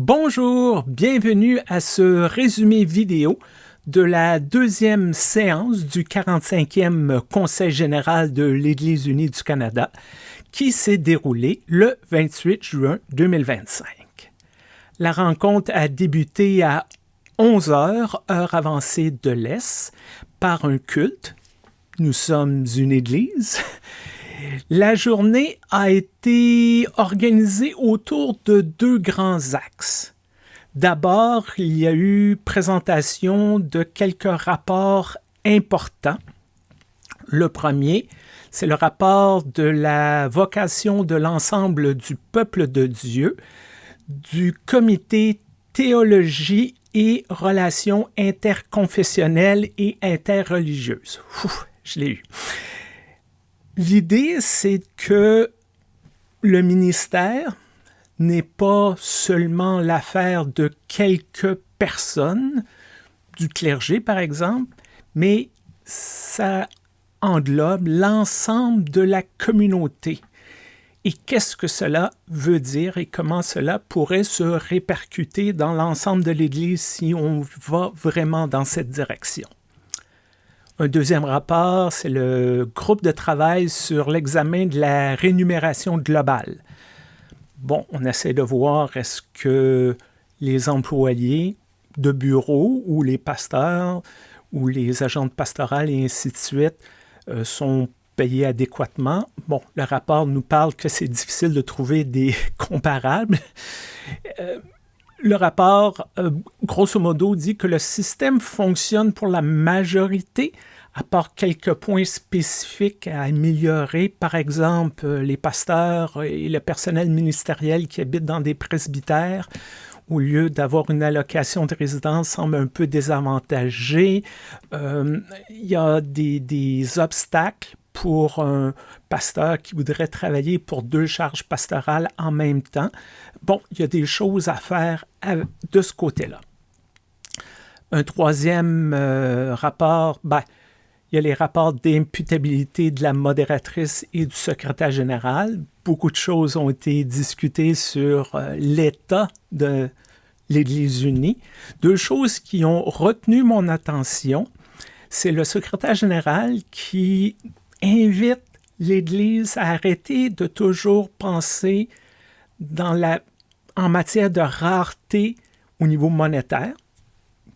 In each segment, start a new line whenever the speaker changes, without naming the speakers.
Bonjour, bienvenue à ce résumé vidéo de la deuxième séance du 45e Conseil général de l'Église unie du Canada qui s'est déroulé le 28 juin 2025. La rencontre a débuté à 11 heures, heure avancée de l'Est, par un culte. Nous sommes une Église. La journée a été organisée autour de deux grands axes. D'abord, il y a eu présentation de quelques rapports importants. Le premier, c'est le rapport de la vocation de l'ensemble du peuple de Dieu, du comité théologie et relations interconfessionnelles et interreligieuses. Je l'ai eu. L'idée, c'est que le ministère n'est pas seulement l'affaire de quelques personnes, du clergé par exemple, mais ça englobe l'ensemble de la communauté. Et qu'est-ce que cela veut dire et comment cela pourrait se répercuter dans l'ensemble de l'Église si on va vraiment dans cette direction? Un deuxième rapport, c'est le groupe de travail sur l'examen de la rémunération globale. Bon, on essaie de voir est-ce que les employés de bureau ou les pasteurs ou les agentes pastorales et ainsi de suite sont payés adéquatement. Bon, le rapport nous parle que c'est difficile de trouver des comparables. Le rapport, grosso modo, dit que le système fonctionne pour la majorité, à part quelques points spécifiques à améliorer. Par exemple, les pasteurs et le personnel ministériel qui habitent dans des presbytères, au lieu d'avoir une allocation de résidence, semblent un peu désavantagés. Il y a des obstacles pour un pasteur qui voudrait travailler pour deux charges pastorales en même temps. Bon, il y a des choses à faire de ce côté-là. Un troisième rapport, il y a les rapports d'imputabilité de la modératrice et du secrétaire général. Beaucoup de choses ont été discutées sur l'état de l'Église unie. Deux choses qui ont retenu mon attention, c'est le secrétaire général qui invite l'Église à arrêter de toujours penser en matière de rareté au niveau monétaire.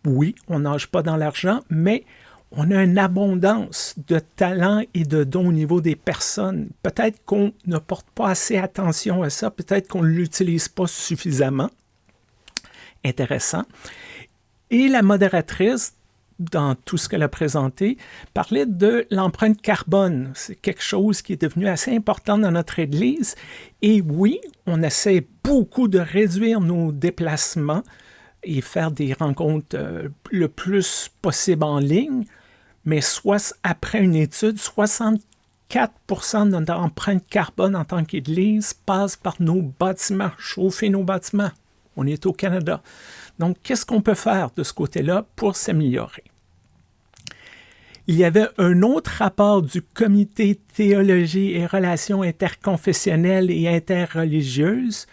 Oui, on nage pas dans l'argent, mais on a une abondance de talents et de dons au niveau des personnes. Peut-être qu'on ne porte pas assez attention à ça, peut-être qu'on ne l'utilise pas suffisamment. Intéressant. Et la modératrice, dans tout ce qu'elle a présenté, parlait de l'empreinte carbone. C'est quelque chose qui est devenu assez important dans notre Église. Et oui, on essaie beaucoup de réduire nos déplacements et faire des rencontres le plus possible en ligne, mais après une étude, 64% de notre empreinte carbone en tant qu'Église passe par nos bâtiments, chauffer nos bâtiments. On est au Canada. Donc, qu'est-ce qu'on peut faire de ce côté-là pour s'améliorer? Il y avait un autre rapport du Comité théologie et relations interconfessionnelles et interreligieuses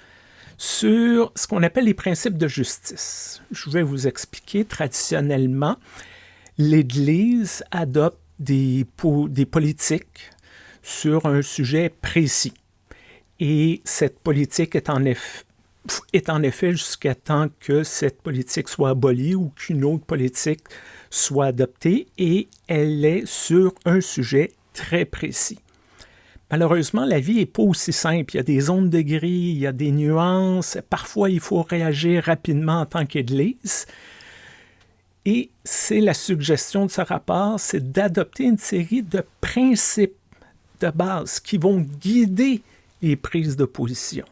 sur ce qu'on appelle les principes de justice. Je vais vous expliquer. Traditionnellement, l'Église adopte des politiques sur un sujet précis. Et cette politique est en effet jusqu'à temps que cette politique soit abolie ou qu'une autre politique soit adoptée, et elle est sur un sujet très précis. Malheureusement, la vie n'est pas aussi simple. Il y a des zones de gris, il y a des nuances. Parfois, il faut réagir rapidement en tant qu'Église. Et c'est la suggestion de ce rapport, c'est d'adopter une série de principes de base qui vont guider les prises de position.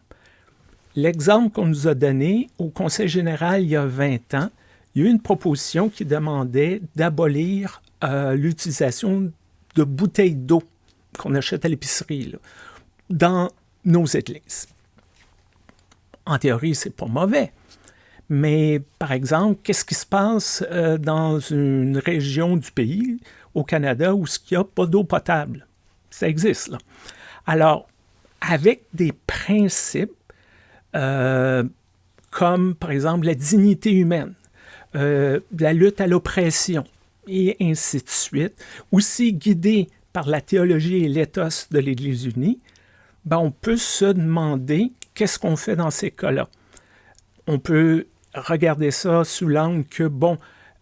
L'exemple qu'on nous a donné au Conseil général il y a 20 ans, il y a eu une proposition qui demandait d'abolir l'utilisation de bouteilles d'eau qu'on achète à l'épicerie là, dans nos églises. En théorie, c'est pas mauvais. Mais, par exemple, qu'est-ce qui se passe dans une région du pays, au Canada, où il n'y a pas d'eau potable? Ça existe, là. Alors, avec des principes comme par exemple la dignité humaine, la lutte à l'oppression, et ainsi de suite, aussi guidés par la théologie et l'éthos de l'Église unie, ben on peut se demander qu'est-ce qu'on fait dans ces cas-là. On peut regarder ça sous l'angle que, bon,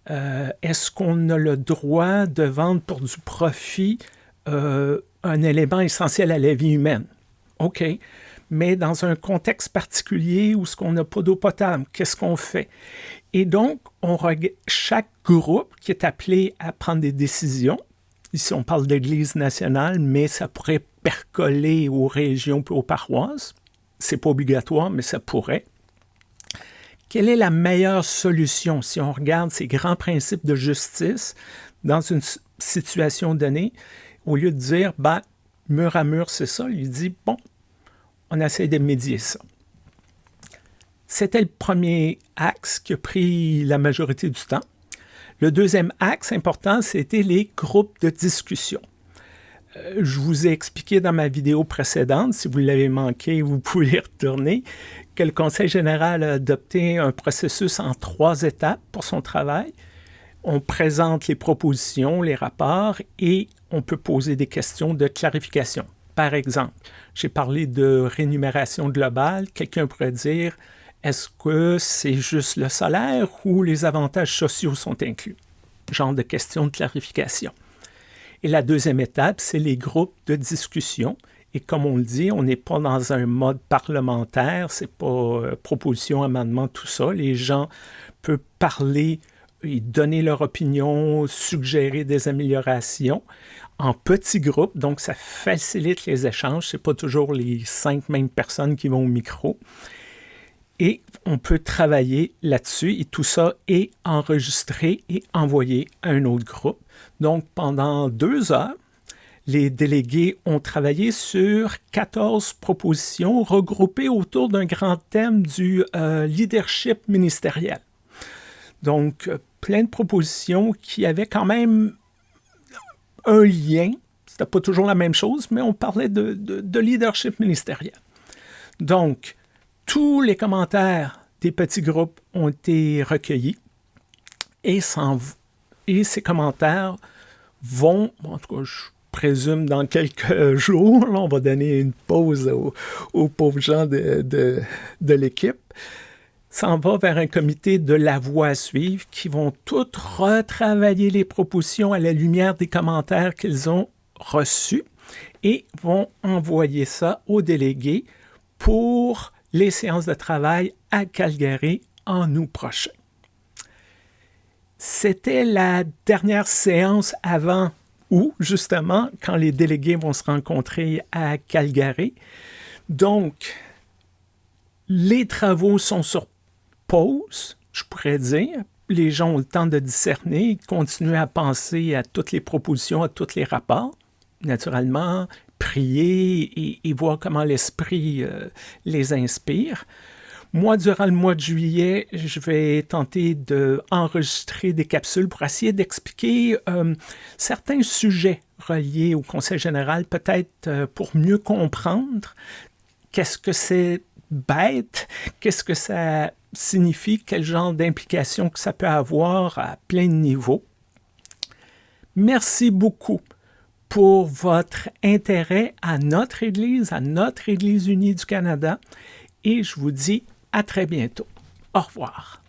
est-ce qu'on a le droit de vendre pour du profit un élément essentiel à la vie humaine? OK. Mais dans un contexte particulier où on n'a pas d'eau potable, qu'est-ce qu'on fait? Et donc, chaque groupe qui est appelé à prendre des décisions, ici on parle d'Église nationale, mais ça pourrait percoler aux régions et aux paroisses, c'est pas obligatoire, mais ça pourrait. Quelle est la meilleure solution si on regarde ces grands principes de justice dans une situation donnée, au lieu de dire, ben, mur à mur, c'est ça, il dit, bon, on essaie de médier ça. C'était le premier axe qui a pris la majorité du temps. Le deuxième axe important, c'était les groupes de discussion. Je vous ai expliqué dans ma vidéo précédente, si vous l'avez manqué, vous pouvez y retourner, que le Conseil général a adopté un processus en 3 étapes pour son travail. On présente les propositions, les rapports, et on peut poser des questions de clarification. Par exemple, j'ai parlé de rémunération globale. Quelqu'un pourrait dire, est-ce que c'est juste le salaire ou les avantages sociaux sont inclus? Genre de questions de clarification. Et la deuxième étape, c'est les groupes de discussion. Et comme on le dit, on n'est pas dans un mode parlementaire, c'est pas proposition, amendement, tout ça. Les gens peuvent parler et donner leur opinion, suggérer des améliorations en petits groupes, donc ça facilite les échanges. Ce n'est pas toujours les 5 mêmes personnes qui vont au micro. Et on peut travailler là-dessus et tout ça est enregistré et envoyé à un autre groupe. Donc, pendant 2 heures, les délégués ont travaillé sur 14 propositions regroupées autour d'un grand thème du leadership ministériel. Donc, plein de propositions qui avaient quand même un lien. C'était pas toujours la même chose, mais on parlait de leadership ministériel. Donc, tous les commentaires des petits groupes ont été recueillis et ces commentaires vont, en tout cas, je présume dans quelques jours, là, on va donner une pause aux pauvres gens de l'équipe, s'en va vers un comité de la voie à suivre qui vont toutes retravailler les propositions à la lumière des commentaires qu'ils ont reçus et vont envoyer ça aux délégués pour les séances de travail à Calgary en août prochain. C'était la dernière séance avant ou justement quand les délégués vont se rencontrer à Calgary. Donc, les travaux sont sur pause, je pourrais dire. Les gens ont le temps de discerner, de continuer à penser à toutes les propositions, à tous les rapports, naturellement, prier et voir comment l'esprit les inspire. Moi, durant le mois de juillet, je vais tenter d'enregistrer des capsules pour essayer d'expliquer certains sujets reliés au Conseil général, peut-être pour mieux comprendre qu'est-ce que c'est bête, qu'est-ce que ça signifie, quel genre d'implication que ça peut avoir à plein de niveaux. Merci beaucoup pour votre intérêt à notre Église unie du Canada, et je vous dis à très bientôt. Au revoir.